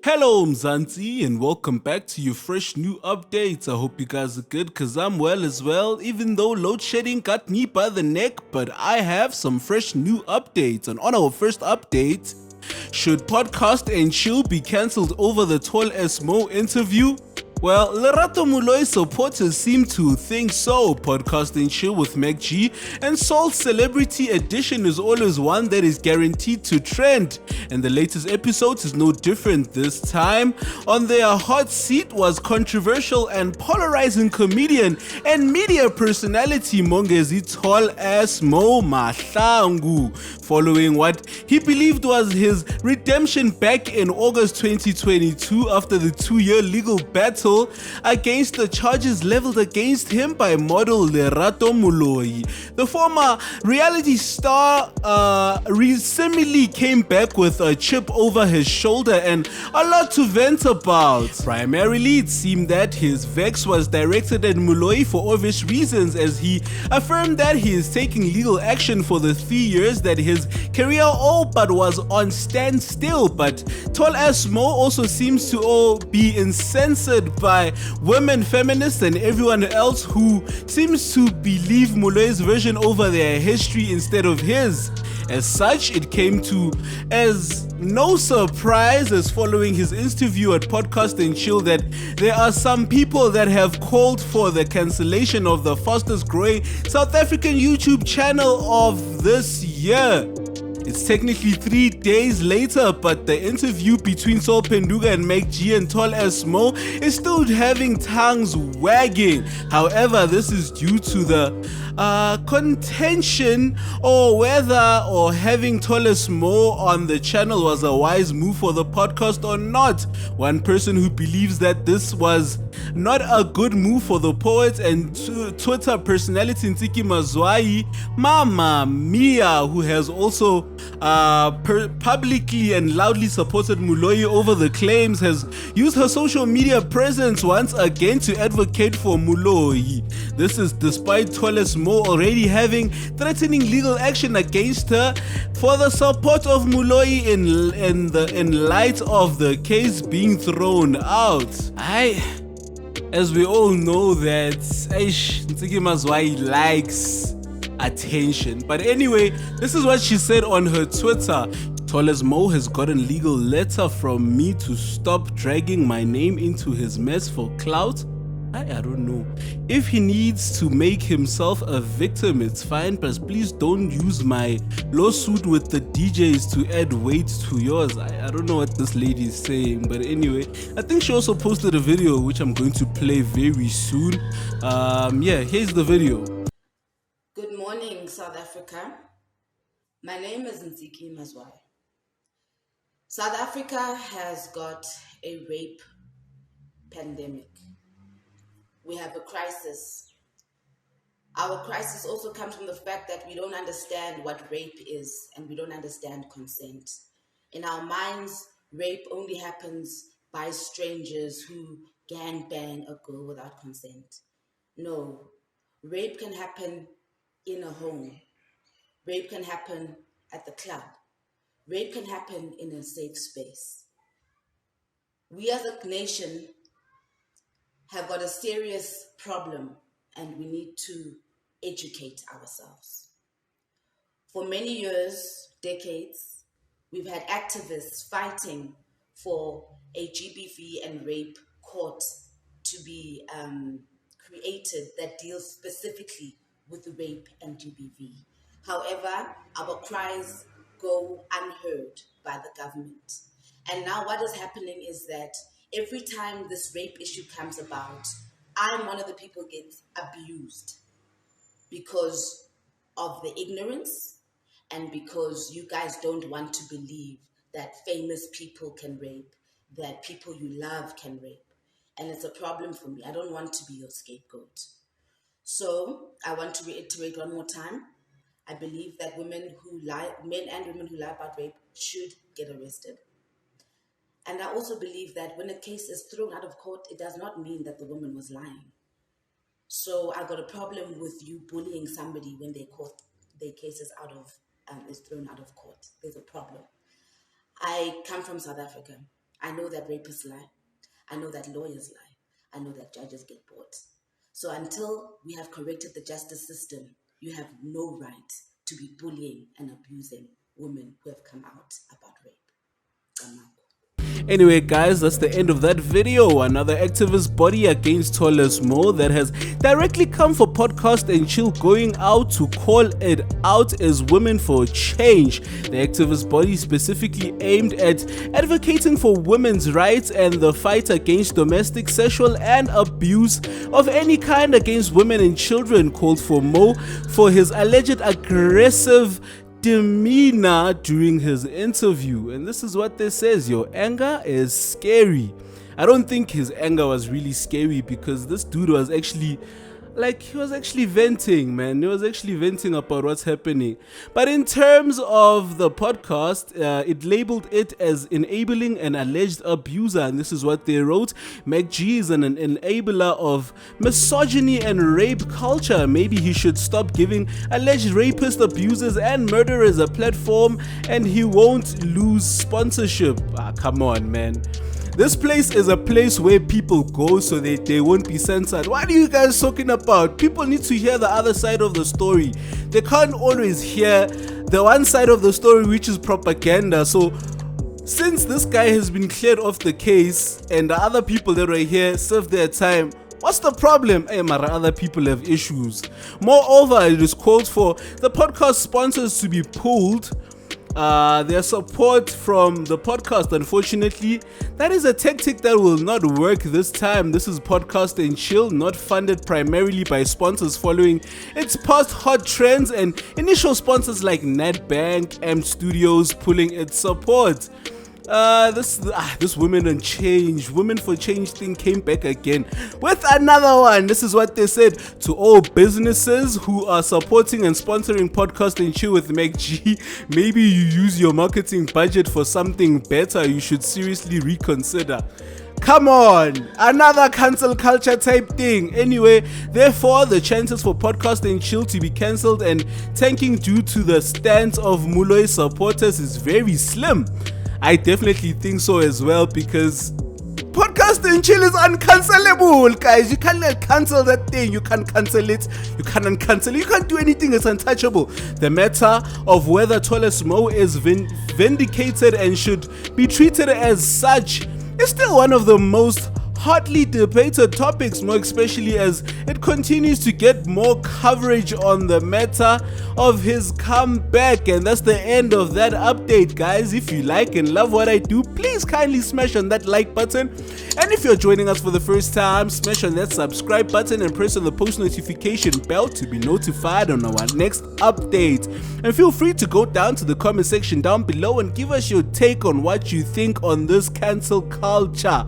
Hello Mzansi and welcome back to your fresh new updates. I hope you guys are good cause I'm well as well, even though load shedding got me by the neck, but I have some fresh new updates. And on our first update, should podcast and chill be cancelled over the Tall Mo interview? Well, Lerato Muloi's supporters seem to think so. Podcast and Chill with MacG and Soul Celebrity Edition is always one that is guaranteed to trend. And the latest episode is no different this time. On their hot seat was controversial and polarizing comedian and media personality Mongezi Tall Mo Mahlangu, following what he believed was his redemption back in August 2022 after the 2-year legal battle against the charges leveled against him by model Lerato Muloi. The former reality star recently came back with a chip over his shoulder and a lot to vent about. Primarily, it seemed that his vex was directed at Muloi for obvious reasons, as he affirmed that he is taking legal action for the 3 years that his career all but was on standstill. But Tall Mo also seems to all be incensed by women, feminists, and everyone else who seems to believe Muloi's version over their history instead of his. As such, it came to as no surprise as following his interview at Podcast and Chill that there are some people that have called for the cancellation of the fastest growing South African YouTube channel of this year. It's technically 3 days later, but the interview between Sol Penduga and MacG and Tall Mo is still having tongues wagging. However, this is due to the contention or whether or having Tall Mo on the channel was a wise move for the podcast or not. One person who believes that this was not a good move for the poet and Twitter personality Ntiki Mazwai, Mama Mia, who has also publicly and loudly supported Muloi over the claims, has used her social media presence once again to advocate for Muloi. This is despite Tall Mo already having threatening legal action against her for the support of Muloi in light of the case being thrown out. As we all know that Ntiki Mazwai likes attention. But anyway, this is what she said on her Twitter. Tall Mo has gotten legal letter from me to stop dragging my name into his mess for clout. I don't know. If he needs to make himself a victim, it's fine, but please don't use my lawsuit with the DJs to add weight to yours. I don't know what this lady is saying, but anyway, I think she also posted a video which I'm going to play very soon. Here's the video. Good morning, South Africa. My name is Ntiki Mazwai. South Africa has got a rape pandemic. We have a crisis. Our crisis also comes from the fact that we don't understand what rape is and we don't understand consent. In our minds, rape only happens by strangers who gangbang a girl without consent. No, rape can happen in a home. Rape can happen at the club. Rape can happen in a safe space. We as a nation have got a serious problem and we need to educate ourselves. For many years, decades, we've had activists fighting for a GBV and rape court to be created that deals specifically with the rape and GBV. However, our cries go unheard by the government. And now what is happening is that every time this rape issue comes about, I'm one of the people who gets abused because of the ignorance and because you guys don't want to believe that famous people can rape, that people you love can rape. And it's a problem for me. I don't want to be your scapegoat. So I want to reiterate one more time. I believe that men and women who lie about rape should get arrested. And I also believe that when a case is thrown out of court, it does not mean that the woman was lying. So I got a problem with you bullying somebody when their case is thrown out of court. There's a problem. I come from South Africa. I know that rapists lie. I know that lawyers lie. I know that judges get bored. So until we have corrected the justice system, you have no right to be bullying and abusing women who have come out about rape. Kamako. Anyway guys, that's the end of that video. Another activist body against Tollesmo that has directly come for Podcast and Chill going out to call it out as Women for Change. The activist body specifically aimed at advocating for women's rights and the fight against domestic, sexual and abuse of any kind against women and children, called for Mo for his alleged aggressive demeanor during his interview. And this is what this says: your anger is scary. I don't think his anger was really scary, because this dude was actually he was actually venting, man. He was actually venting about what's happening. But in terms of the podcast, it labeled it as enabling an alleged abuser, and this is what they wrote: MacG is an enabler of misogyny and rape culture. Maybe he should stop giving alleged rapists, abusers and murderers a platform, and he won't lose sponsorship. Come on, man. This place is a place where people go so they won't be censored. What are you guys talking about? People need to hear the other side of the story. They can't always hear the one side of the story, which is propaganda. So since this guy has been cleared off the case and the other people that were here served their time, what's the problem? Hey, Mara, other people have issues. Moreover, it is called for the podcast sponsors to be pulled. Their support from the podcast. Unfortunately, that is a tactic that will not work this time. This is Podcast and Chill, not funded primarily by sponsors following its past hot trends and initial sponsors like NetBank, M Studios pulling its support. This Women for Change thing came back again with another one. This is what they said: to all businesses who are supporting and sponsoring Podcast and Chill with MacG, maybe you use your marketing budget for something better. You should seriously reconsider. Come on, another cancel culture type thing. Anyway, therefore, the chances for Podcast and Chill to be cancelled and tanking due to the stance of Muloi's supporters is very slim. I definitely think so as well, because Podcast and Chill is uncancelable, guys. You can't cancel that thing. You can't cancel it. You can't uncancel it. You can't do anything. It's untouchable. The matter of whether Tollesmo is vindicated and should be treated as such is still one of the most hotly debated topics, more especially as it continues to get more coverage on the matter of his comeback. And that's the end of that update, guys. If you like and love what I do, please kindly smash on that like button, and if you're joining us for the first time, smash on that subscribe button and press on the post notification bell to be notified on our next update. And feel free to go down to the comment section down below and give us your take on what you think on this cancel culture.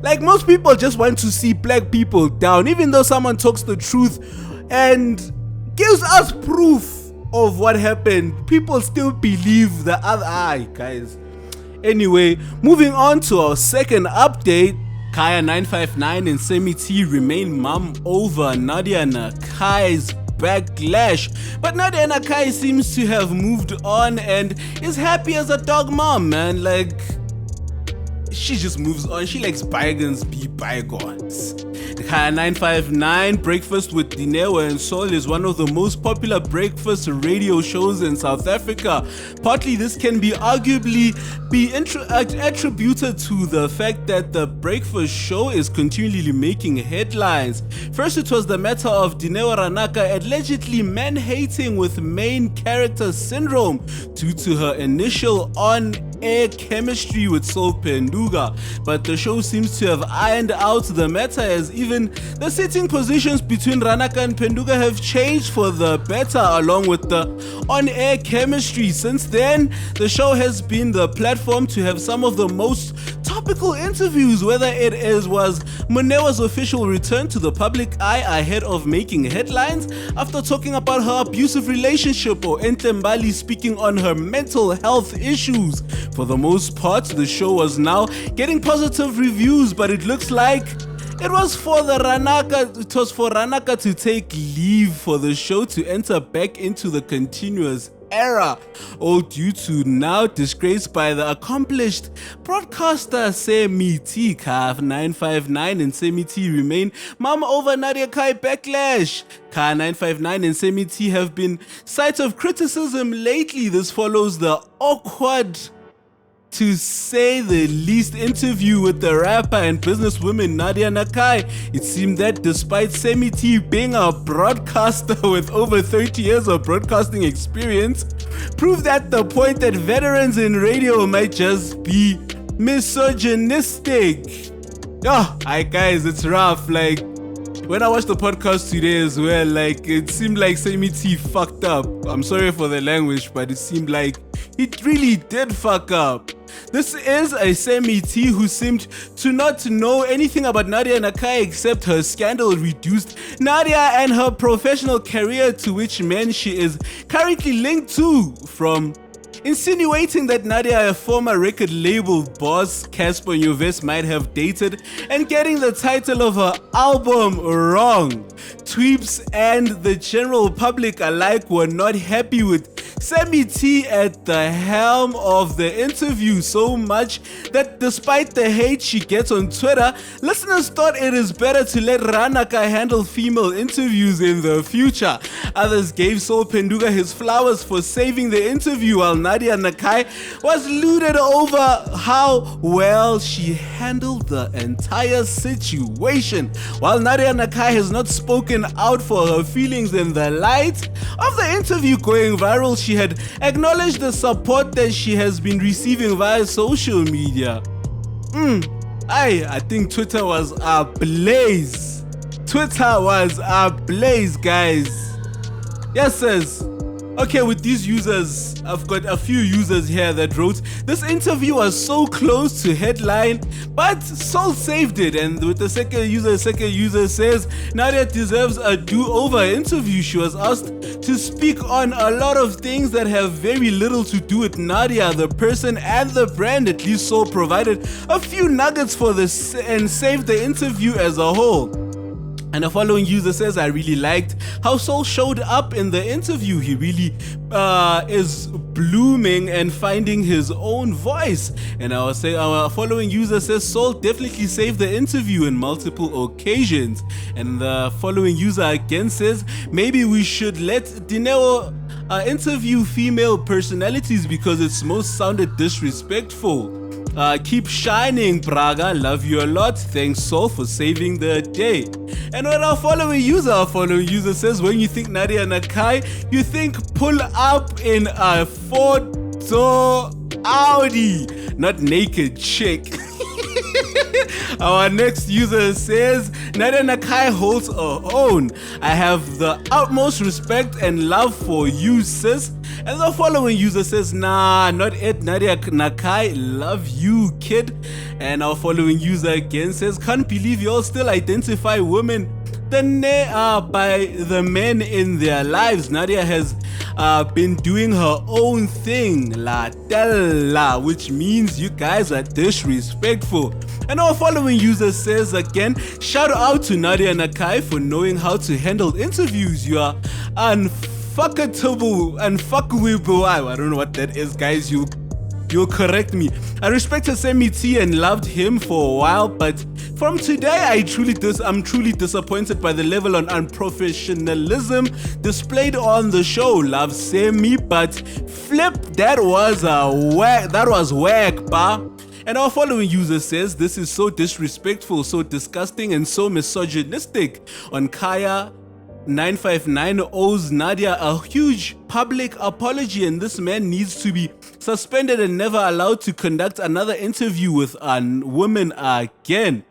Like, most people just want to see black people down, even though someone talks the truth and gives us proof of what happened. People still believe the other. Guys. Anyway, moving on to our second update. Kaya959 and Semmi T remain mum over Nadia Nakai's backlash, but Nadia Nakai seems to have moved on and is happy as a dog mom, man. Like, she just moves on. She likes bygones be bygones. The Kaya959 Breakfast with Dineo and Sol is one of the most popular breakfast radio shows in South Africa. Partly this can be arguably attributed to the fact that the breakfast show is continually making headlines. First, it was the matter of Dineo Ranaka allegedly man-hating with main character syndrome due to her initial on-air chemistry with Sol Penduga, but the show seems to have ironed out the matter, as even the sitting positions between Ranaka and Penduga have changed for the better along with the on-air chemistry. Since then, the show has been the platform to have some of the most topical interviews, whether it was Monewa's official return to the public eye ahead of making headlines after talking about her abusive relationship, or Entlembali speaking on her mental health issues. For the most part, the show was now getting positive reviews, but it looks like it was for Ranaka to take leave for the show to enter back into the continuous era, all due to now disgraced by the accomplished broadcaster Semmi T. 959 and Semmi T remain mum over Nadia Nakai backlash. 959 and Semmi T have been sites of criticism lately. This follows the awkward, to say the least, interview with the rapper and businesswoman Nadia Nakai. It seemed that despite Semmi T being a broadcaster with over 30 years of broadcasting experience, proved at the point that veterans in radio might just be misogynistic. Guys, it's rough. Like, when I watched the podcast today as well, like, it seemed like Semmi T fucked up. I'm sorry for the language, but it seemed like he really did fuck up. This is a Semmi T who seemed to not know anything about Nadia Nakai except her scandal-reduced Nadia and her professional career, to which men she is currently linked to, from insinuating that Nadia, a former record label boss Casper Nyovest, might have dated, and getting the title of her album wrong. Tweeps and the general public alike were not happy with Semmi T at the helm of the interview, so much that despite the hate she gets on Twitter, listeners thought it is better to let Ranaka handle female interviews in the future. Others gave Sol Penduga his flowers for saving the interview, while Nadia Nakai was looted over how well she handled the entire situation. While Nadia Nakai has not spoken out for her feelings in the light of the interview going viral, she had acknowledged the support that she has been receiving via social media. I think Twitter was ablaze. Twitter was ablaze, guys. Yes, says. Okay, with these users, I've got a few users here that wrote, this interview was so close to headline, but Sol saved it. And with the second user says, Nadia deserves a do-over interview. She was asked to speak on a lot of things that have very little to do with Nadia, the person and the brand. At least Sol provided a few nuggets for this and saved the interview as a whole. And the following user says, I really liked how Sol showed up in the interview. He really is blooming and finding his own voice. And our following user says, Sol definitely saved the interview in multiple occasions. And the following user again says, maybe we should let Dineo interview female personalities because it's most sounded disrespectful. Keep shining, Braga. Love you a lot. Thanks, Sol, for saving the day. And when our following user says, when you think Nadia Nakai, you think pull up in a photo Audi, not naked chick. Our next user says, Nadia Nakai holds her own. I have the utmost respect and love for you, sis. And the following user says, nah, not it, Nadia Nakai, love you, kid. And our following user again says, can't believe you all still identify women by the men in their lives. Nadia has been doing her own thing, la tella, which means you guys are disrespectful. And our following user says again, shout out to Nadia Nakai for knowing how to handle interviews. You are unfuckable. I don't know what that is, guys. You'll correct me. I respected Semmi T and loved him for a while, but from today, I'm truly disappointed by the level of unprofessionalism displayed on the show. Love Semmi, but flip, that was whack, ba. And our following user says, this is so disrespectful, so disgusting, and so misogynistic. On Kaya 959 owes Nadia a huge public apology, and this man needs to be suspended and never allowed to conduct another interview with a woman again.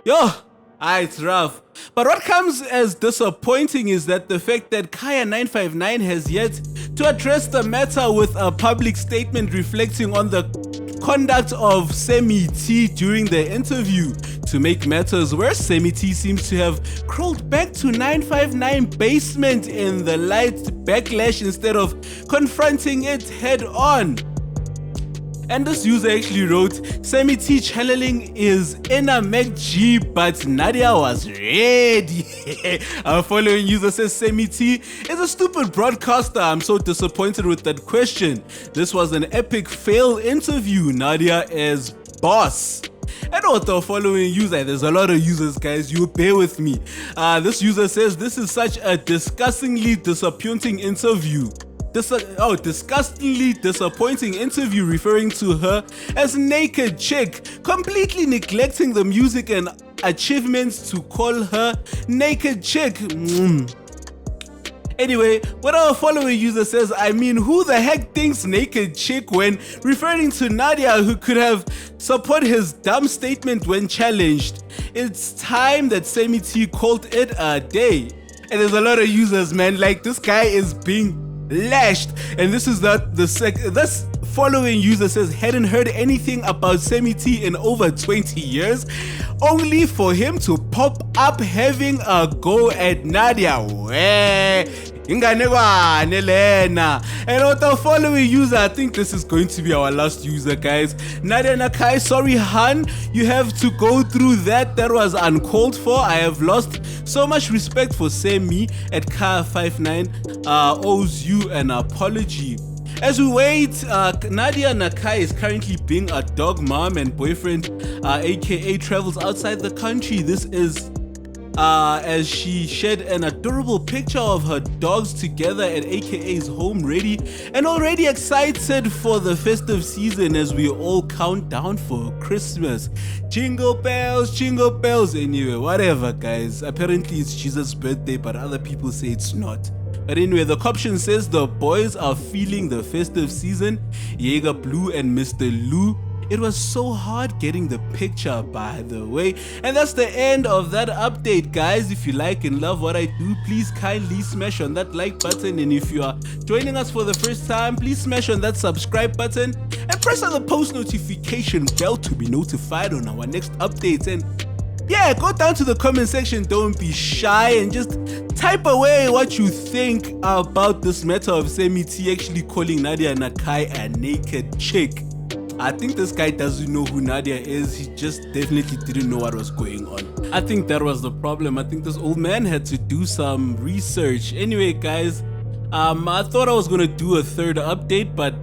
It's rough. But what comes as disappointing is that the fact that Kaya 959 has yet to address the matter with a public statement reflecting on the conduct of Semmi T during the interview. To make matters worse, Semmi T seems to have crawled back to 959 basement in the light backlash instead of confronting it head on. And this user actually wrote, Semmi T channeling is in a MacG, but Nadia was ready. Our following user says, Semmi T is a stupid broadcaster. I'm so disappointed with that question. This was an epic fail interview. Nadia is boss. And what the following user, there's a lot of users, guys, you bear with me. This user says, this is such a disgustingly disappointing interview. Disgustingly disappointing interview, referring to her as naked chick, completely neglecting the music and achievements to call her naked chick. Anyway, what our following user says, I mean, who the heck thinks naked chick when referring to Nadia, who could have supported his dumb statement when challenged? It's time that Semmi T called it a day. And there's a lot of users, man, like this guy is being lashed. And this is this following user says, hadn't heard anything about Semmi T in over 20 years, only for him to pop up having a go at Nadia. And what the following user, I think this is going to be our last user, guys. Nadia Nakai, sorry hun, you have to go through that. That was uncalled for. I have lost so much respect for Semmi at Car59 owes you an apology. As we wait, Nadia Nakai is currently being a dog mom and boyfriend, aka travels outside the country. This is as she shared an adorable picture of her dogs together at AKA's home, ready and already excited for the festive season as we all count down for Christmas. Jingle bells, jingle bells. Anyway, whatever, guys. Apparently it's Jesus' birthday, but other people say it's not. But anyway, the caption says the boys are feeling the festive season. Jaeger Blue and Mr. Lou. It was so hard getting the picture, by the way. And that's the end of that update, guys. If you like and love what I do, please kindly smash on that like button. And if you are joining us for the first time, please smash on that subscribe button and press on the post notification bell to be notified on our next updates. And yeah, go down to the comment section, don't be shy, and just type away what you think about this matter of Semmi T actually calling Nadia Nakai a naked chick. I think this guy doesn't know who Nadia is. He just definitely didn't know what was going on. I think that was the problem. I think this old man had to do some research. Anyway, guys, I thought I was gonna do a third update, but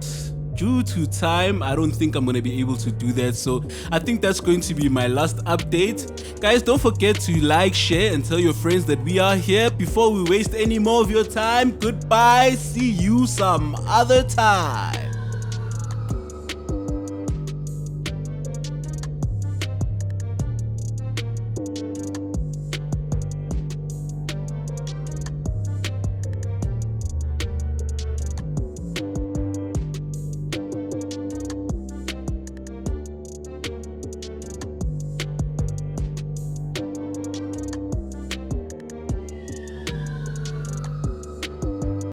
due to time, I don't think I'm gonna be able to do that. So I think that's going to be my last update. Guys, don't forget to like, share, and tell your friends that we are here. Before we waste any more of your time, goodbye. See you some other time.